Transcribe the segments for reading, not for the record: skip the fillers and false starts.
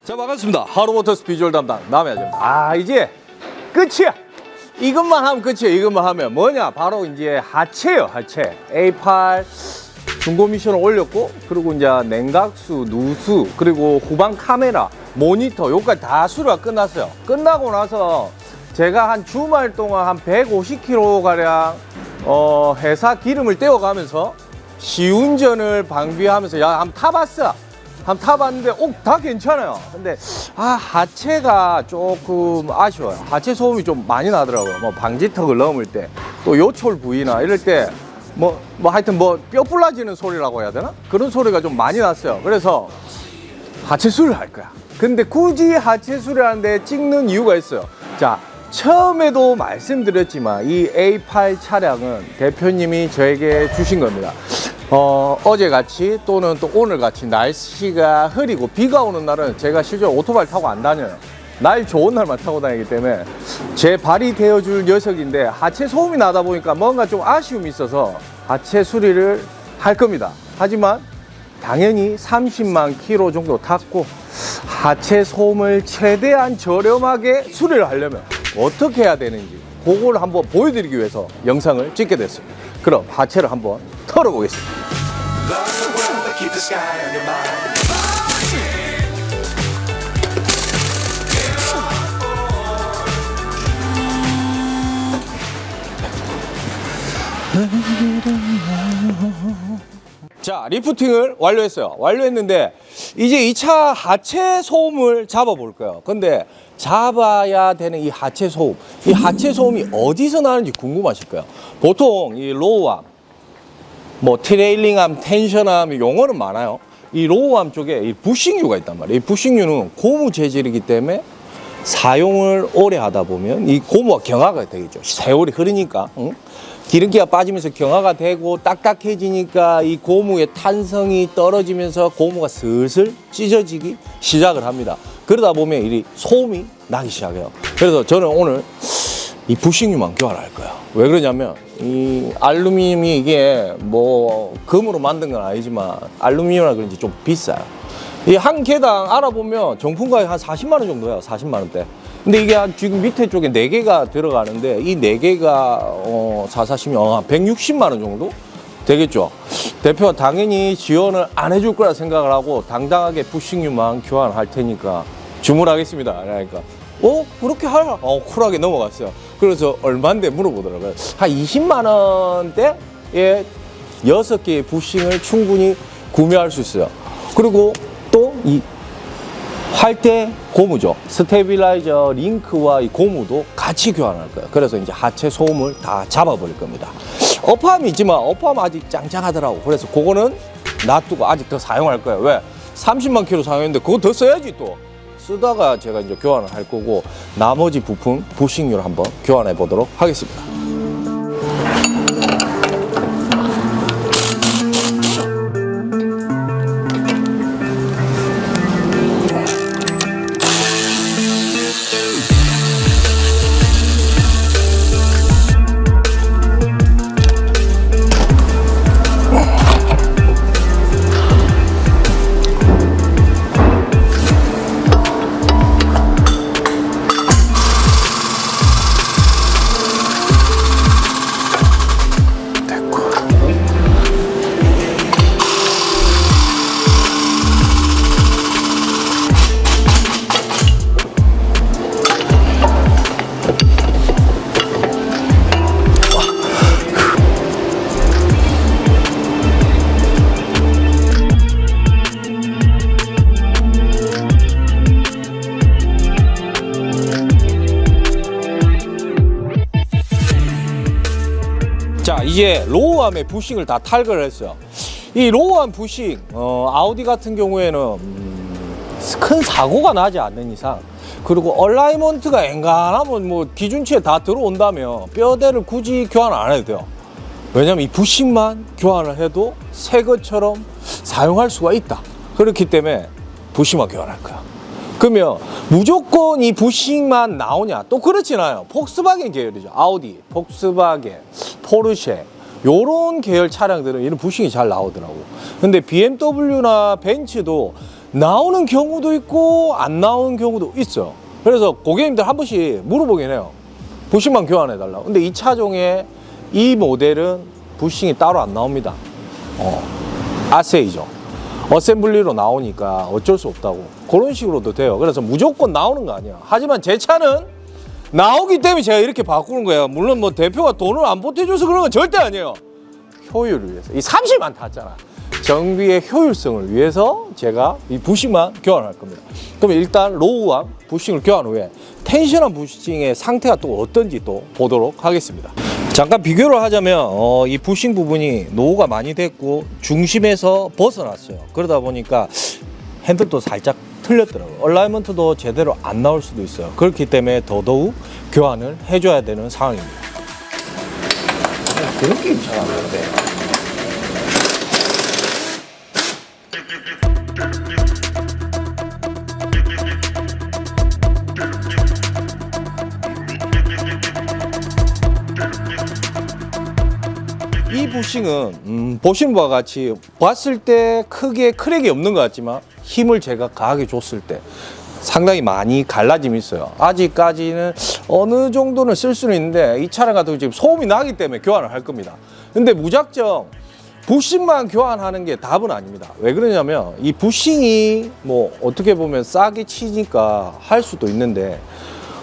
자, 반갑습니다. 하루모터스 비주얼 담당 남해아입니다. 이제 끝이야. 이것만 하면 끝이야. 이것만 하면 뭐냐? 바로 이제 하체예요. 하체. A8 중고 미션을 올렸고, 그리고 이제 냉각수, 누수, 그리고 후방 카메라, 모니터 요까지 다 수리가 끝났어요. 끝나고 나서 제가 한 주말 동안 한 150km 가량 회사 기름을 떼어가면서 시운전을 방비하면서 한번 타봤어. 한번 타봤는데 다 괜찮아요. 근데 하체가 조금 아쉬워요. 하체 소음이 좀 많이 나더라고요. 뭐 방지턱을 넘을 때, 또 요철 부위나 이럴 때 하여튼 뼈 불라지는 소리라고 해야 되나? 그런 소리가 좀 많이 났어요. 그래서 하체 수리를 할 거야. 근데 굳이 하체 수리하는데 찍는 이유가 있어요. 자, 처음에도 말씀드렸지만 이 A8 차량은 대표님이 저에게 주신 겁니다. 어제같이 또는 또 오늘같이 날씨가 흐리고 비가 오는 날은 제가 실제로 오토바이 타고 안 다녀요. 날 좋은 날만 타고 다니기 때문에 제 발이 되어줄 녀석인데, 하체 소음이 나다 보니까 뭔가 좀 아쉬움이 있어서 하체 수리를 할 겁니다. 하지만 당연히 30만 킬로 정도 탔고, 하체 소음을 최대한 저렴하게 수리를 하려면 어떻게 해야 되는지 그걸 한번 보여드리기 위해서 영상을 찍게 됐습니다. 그럼 하체를 한번 털어보겠습니다. 자, 리프팅을 완료했어요. 완료했는데 이제 이 차 하체 소음을 잡아볼 거예요. 근데 잡아야 되는 이 하체 소음, 이 하체 소음이 어디서 나는지 궁금하실 거예요. 보통 이 로우암, 트레일링암, 텐션암 용어는 많아요. 이 로우암 쪽에 이 부식유가 있단 말이에요. 이 부식유는 고무 재질이기 때문에 사용을 오래 하다 보면 이 고무가 경화가 되겠죠. 세월이 흐르니까. 기름기가 빠지면서 경화가 되고 딱딱해지니까 이 고무의 탄성이 떨어지면서 고무가 슬슬 찢어지기 시작을 합니다. 그러다 보면 이 소음이 나기 시작해요. 그래서 저는 오늘 이 부식유만 교환할 거예요. 왜 그러냐면 이 알루미늄이 이게 금으로 만든 건 아니지만 알루미늄이라 그런지 좀 비싸요. 이 한 개당 알아보면 정품가에 한 40만 원 정도예요. 40만 원대. 근데 이게 지금 밑에 쪽에 4개가 들어가는데 이 4개가 사시면 한 160만 원 정도 되겠죠. 대표가 당연히 지원을 안 해줄 거라 생각을 하고 당당하게 부식유만 교환할 테니까 주문하겠습니다. 그러니까 그렇게 하라. 쿨하게 넘어갔어요. 그래서 얼마인데 물어보더라고요. 한 20만 원대에 6개의 부싱을 충분히 구매할 수 있어요. 그리고 또 이 활대 고무죠. 스테빌라이저 링크와 이 고무도 같이 교환할 거예요. 그래서 이제 하체 소음을 다 잡아버릴 겁니다. 어팜이 있지만 어팜 아직 짱짱하더라고. 그래서 그거는 놔두고 아직 더 사용할 거예요. 왜? 30만 킬로 사용했는데 그거 더 써야지 또. 쓰다가 제가 이제 교환을 할 거고, 나머지 부품 부식유를 한번 교환해 보도록 하겠습니다. 자, 이제 로우암의 부싱을 다 탈거를 했어요. 이 로우암 부싱, 아우디 같은 경우에는 큰 사고가 나지 않는 이상, 그리고 얼라이먼트가 엔간하면 기준치에 다 들어온다면 뼈대를 굳이 교환 안 해도 돼요. 왜냐면 이 부싱만 교환을 해도 새 것처럼 사용할 수가 있다. 그렇기 때문에 부싱만 교환할 거야. 그러면 무조건 이 부싱만 나오냐? 또 그렇진 않아요. 폭스바겐 계열이죠. 아우디, 폭스바겐, 포르쉐 요런 계열 차량들은 이런 부싱이 잘 나오더라고. 근데 BMW나 벤츠도 나오는 경우도 있고 안 나오는 경우도 있어요. 그래서 고객님들 한 번씩 물어보긴 해요. 부싱만 교환해 달라고. 근데 이 차종의 이 모델은 부싱이 따로 안 나옵니다. 아세이죠. 어셈블리로 나오니까 어쩔 수 없다고. 그런 식으로도 돼요. 그래서 무조건 나오는 거 아니야. 하지만 제 차는 나오기 때문에 제가 이렇게 바꾸는 거예요. 물론 뭐 대표가 돈을 안 보태줘서 그런 건 절대 아니에요. 효율을 위해서. 이 30만 탔잖아. 정비의 효율성을 위해서 제가 이 부싱만 교환할 겁니다. 그럼 일단 로우와 부싱을 교환 후에 텐션한 부싱의 상태가 또 어떤지 또 보도록 하겠습니다. 잠깐 비교를 하자면 이 부싱 부분이 노후가 많이 됐고 중심에서 벗어났어요. 그러다 보니까 핸들도 살짝 틀렸더라고요. 얼라이먼트도 제대로 안 나올 수도 있어요. 그렇기 때문에 더더욱 교환을 해줘야 되는 상황입니다. 그런 게임 잘 안 되는데. 이 부싱은 보신 바와 같이 봤을 때 크게 크랙이 없는 것 같지만 힘을 제가 가하게 줬을 때 상당히 많이 갈라짐이 있어요. 아직까지는 어느 정도는 쓸 수는 있는데 이 차량 같은 경우 지금 소음이 나기 때문에 교환을 할 겁니다. 근데 무작정 부싱만 교환하는 게 답은 아닙니다. 왜 그러냐면 이 부싱이 뭐 어떻게 보면 싸게 치니까 할 수도 있는데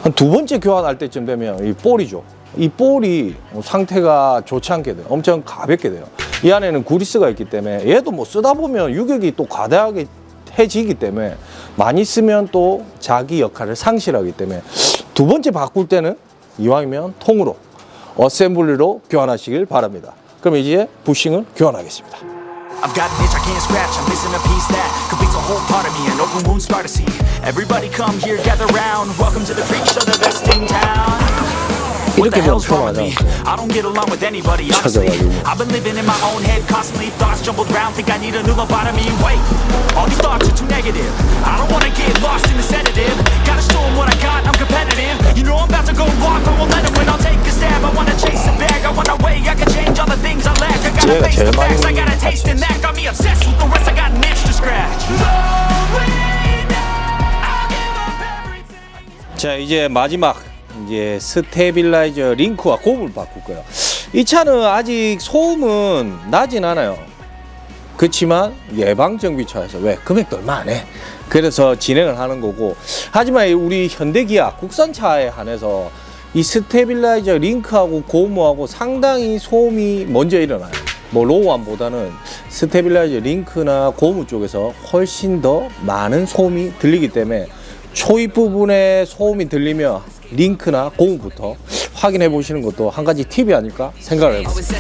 한 두 번째 교환할 때쯤 되면 이 볼이죠. 이 볼이 상태가 좋지 않게 돼요. 엄청 가볍게 돼요. 이 안에는 구리스가 있기 때문에 얘도 뭐 쓰다 보면 유격이 또 과다하게 해지기 때문에 많이 쓰면 또 자기 역할을 상실하기 때문에 두 번째 바꿀 때는 이왕이면 통으로 어셈블리로 교환하시길 바랍니다. 그럼 이제 부싱을 교환하겠습니다. I've got an itch I can't scratch, I'm missing a piece that completes a whole part of me, an open wound scar to see. Everybody come here, gather round, welcome to the freak show, the best in town. What the hell's wrong with me? I don't get along with anybody, honestly. I've been living in my own head constantly, thoughts jumbled round, think I need a new lobotomy. Wait, all these thoughts are too negative. I don't wanna get lost in the sedative. Gotta show them what I got, I'm competitive. You know I'm about to go off, I won't let them win, I'll take a stab. I wanna chase the bag, I wanna weigh, I can change all the things I lack. I gotta face the facts, I got a taste in that. Got me obsessed with the rest, I got an itch to scratch. 자, 이제 마지막 이제 스테빌라이저 링크와 고무를 바꿀 거예요. 이 차는 아직 소음은 나진 않아요. 그렇지만 예방정비차에서 왜 금액도 얼마 안 해. 그래서 진행을 하는 거고, 하지만 우리 현대기아 국산차에 한해서 이 스테빌라이저 링크하고 고무하고 상당히 소음이 먼저 일어나요. 뭐 로우암보다는 스테빌라이저 링크나 고무 쪽에서 훨씬 더 많은 소음이 들리기 때문에 초입 부분에 소음이 들리면 링크나 고무부터 확인해 보시는 것도 한 가지 팁이 아닐까 생각을 해봤습니다.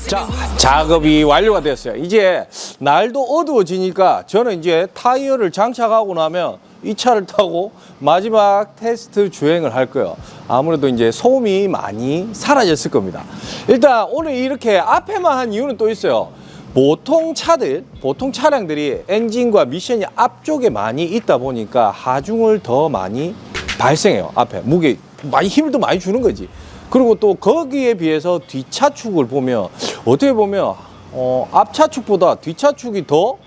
자, 작업이 완료가 되었어요. 이제 날도 어두워지니까 저는 이제 타이어를 장착하고 나면 이 차를 타고 마지막 테스트 주행을 할 거예요. 아무래도 이제 소음이 많이 사라졌을 겁니다. 일단 오늘 이렇게 앞에만 한 이유는 또 있어요. 보통 차량들이 엔진과 미션이 앞쪽에 많이 있다 보니까 하중을 더 많이 발생해요. 앞에 무게 많이 힘을 더 많이 주는 거지. 그리고 또 거기에 비해서 뒷차축을 보면 어떻게 보면 앞차축보다 뒷차축이 더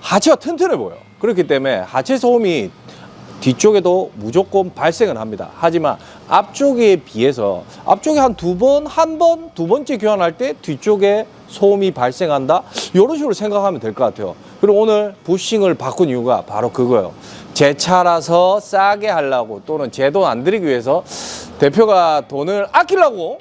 하체가 튼튼해 보여요. 그렇기 때문에 하체 소음이 뒤쪽에도 무조건 발생을 합니다. 하지만 앞쪽에 비해서 앞쪽에 한 두 번째 교환할 때 뒤쪽에 소음이 발생한다, 이런 식으로 생각하면 될 것 같아요. 그리고 오늘 부싱을 바꾼 이유가 바로 그거예요. 제 차라서 싸게 하려고, 또는 제 돈 안 들이기 위해서 대표가 돈을 아끼려고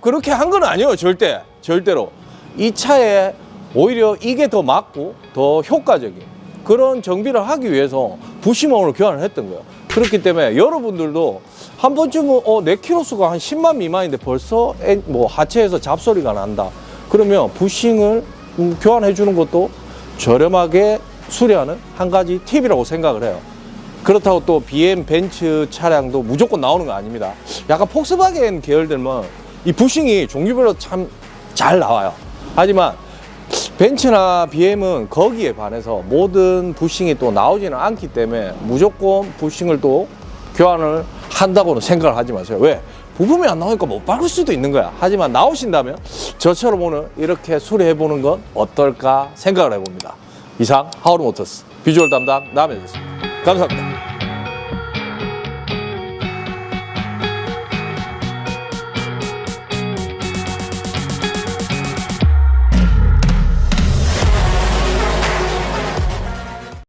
그렇게 한 건 아니에요. 절대로. 이 차에 오히려 이게 더 맞고 더 효과적인 그런 정비를 하기 위해서 부싱망으로 교환을 했던 거예요. 그렇기 때문에 여러분들도 한 번쯤은 내 키로수가 한 10만 미만인데 벌써 뭐 하체에서 잡소리가 난다, 그러면 부싱을 교환해 주는 것도 저렴하게 수리하는 한 가지 팁이라고 생각을 해요. 그렇다고 또 BM 벤츠 차량도 무조건 나오는 거 아닙니다. 약간 폭스바겐 계열들만 이 부싱이 종류별로 참 잘 나와요. 하지만 벤츠나 BM은 거기에 반해서 모든 부싱이 또 나오지는 않기 때문에 무조건 부싱을 또 교환을 한다고는 생각을 하지 마세요. 왜? 부품이 안 나오니까 못 바꿀 수도 있는 거야. 하지만 나오신다면 저처럼 오늘 이렇게 수리해보는 건 어떨까 생각을 해봅니다. 이상 하우르모터스 비주얼 담당 남해졌습니다. 감사합니다.